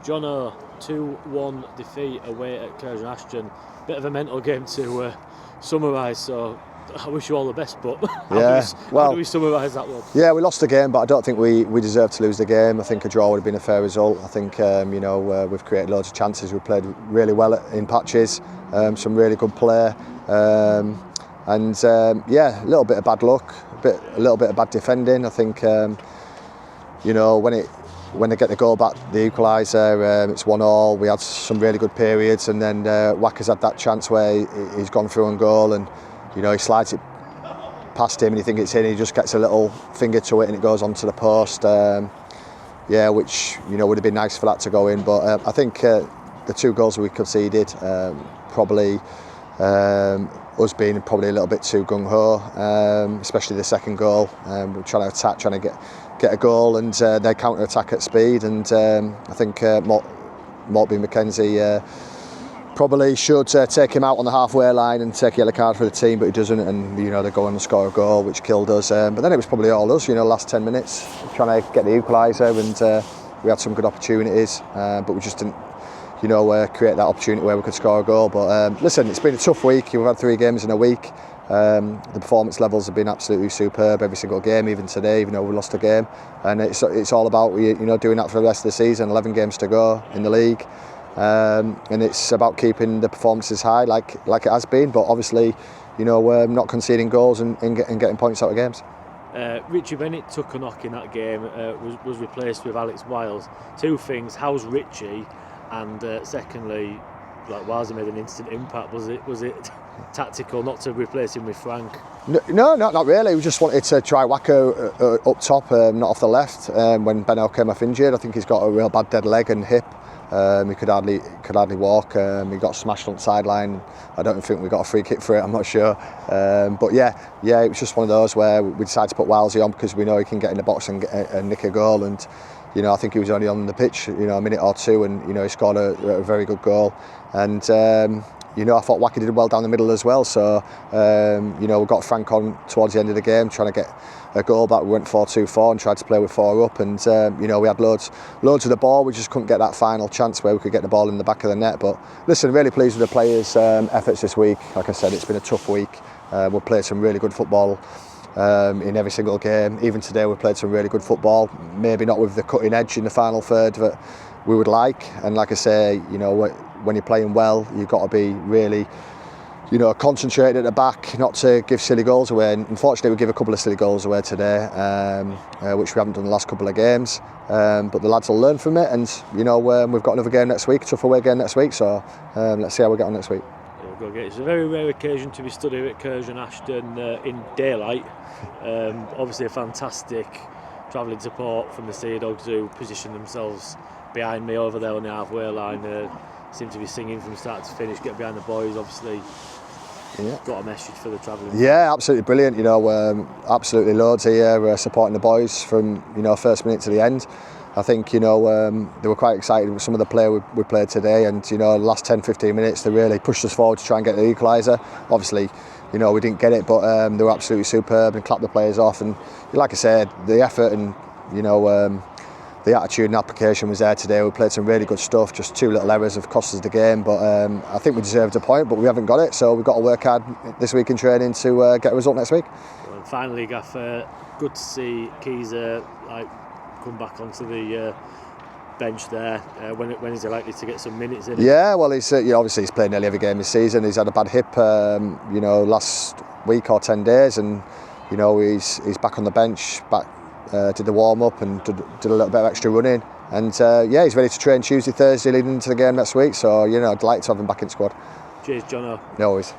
Jono, 2-1 defeat away at Curzon Ashton. Bit of a mental game to summarise, so I wish you all the best, but how do we summarise that one? Yeah, we lost the game, but I don't think we deserved to lose the game. I think a draw would have been a fair result. I think we've created loads of chances. We've played really well in patches, some really good play, and a little bit of bad luck, a little bit of bad defending. I think when they get the goal back, the equaliser, it's 1-1. We had some really good periods, and then Wacker's had that chance where he's gone through on goal, and he slides it past him, and you think it's in. He just gets a little finger to it, and it goes onto the post. Which would have been nice for that to go in, but I think the 2 goals we conceded, probably us being probably a little bit too gung ho, especially the second goal. We're trying to attack, trying to get a goal, and they counter attack at speed. And I think Mortby McKenzie probably should take him out on the halfway line and take a yellow card for the team, but he doesn't. And they go on and score a goal, which killed us. But then it was probably all us. Last 10 minutes trying to get the equaliser, and we had some good opportunities, but we just didn't. Create that opportunity where we could score a goal. But listen, it's been a tough week. We've had 3 games in a week. The performance levels have been absolutely superb every single game, even today, even though we lost a game. And it's all about doing that for the rest of the season. 11 games to go in the league, and it's about keeping the performances high, like it has been. But obviously, not conceding goals and getting points out of games. Richie Bennett took a knock in that game. Was replaced with Alex Wiles. 2 things: how's Richie? And secondly, Wiles made an instant impact. Was it tactical not to replace him with Frank? No, not really. We just wanted to try Wacko up top, not off the left. When Benno came off injured, I think he's got a real bad dead leg and hip. He could hardly walk. He got smashed on the sideline. I don't think we got a free kick for it. I'm not sure. But it was just one of those where we decided to put Wilesy on because we know he can get in the box and nick a goal. And I think he was only on the pitch, a minute or 2, and he scored a very good goal. And I thought Wacker did well down the middle as well. So we got Frank on towards the end of the game, trying to get a goal back. We went 4-2-4 and tried to play with 4 up, and we had loads of the ball. We just couldn't get that final chance where we could get the ball in the back of the net. But listen, really pleased with the players' efforts this week. Like I said, it's been a tough week. We've played some really good football in every single game. Even today we played some really good football, maybe not with the cutting edge in the final third that we would like. And like I say, when you're playing well, you've got to be really concentrated at the back, not to give silly goals away. And unfortunately we give a couple of silly goals away today, which we haven't done the last couple of games, but the lads will learn from it. And we've got another game next week, a tough away game next week, so let's see how we get on next week. It's a very rare occasion to be stood here at Curzon Ashton in daylight. Obviously a fantastic travelling support from the Sea Dogs, who position themselves behind me over there on the halfway line. Seem to be singing from start to finish, get behind the boys. Obviously got a message for the travelling. Yeah, absolutely brilliant. Absolutely loads here supporting the boys from first minute to the end. I think they were quite excited with some of the play we played today, and the last 10-15 minutes they really pushed us forward to try and get the equaliser. Obviously we didn't get it, but they were absolutely superb and clapped the players off. And like I said, the effort and the attitude and application was there today. We played some really good stuff. Just 2 little errors have cost us the game, but I think we deserved a point, but we haven't got it, so we've got to work hard this week in training to get a result next week. Well, finally, Gaffer, good to see Keezer come back onto the bench there. When is he likely to get some minutes in? Yeah, well, obviously he's played nearly every game this season. He's had a bad hip, last week or 10 days, and he's back on the bench. Did the warm up and did a little bit of extra running, and he's ready to train Tuesday, Thursday, leading into the game next week. So I'd like to have him back in squad. Cheers, Jono. No worries.